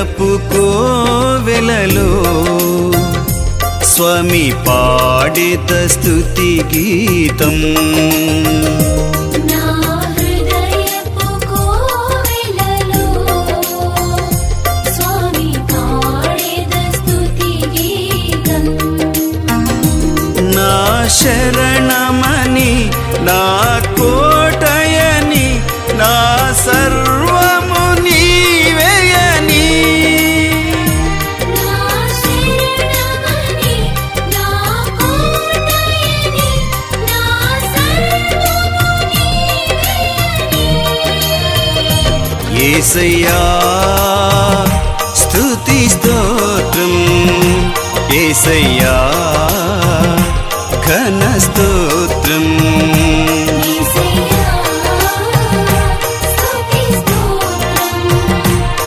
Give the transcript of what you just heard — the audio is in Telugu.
హృదయపు కోవెలలో స్వామి పాడిత స్తుతి గీతం శరణమని నా కోటయని నా సర్వము నీవేయని యేసయ్యా స్తుతి స్తోత్రం యేసయ్యా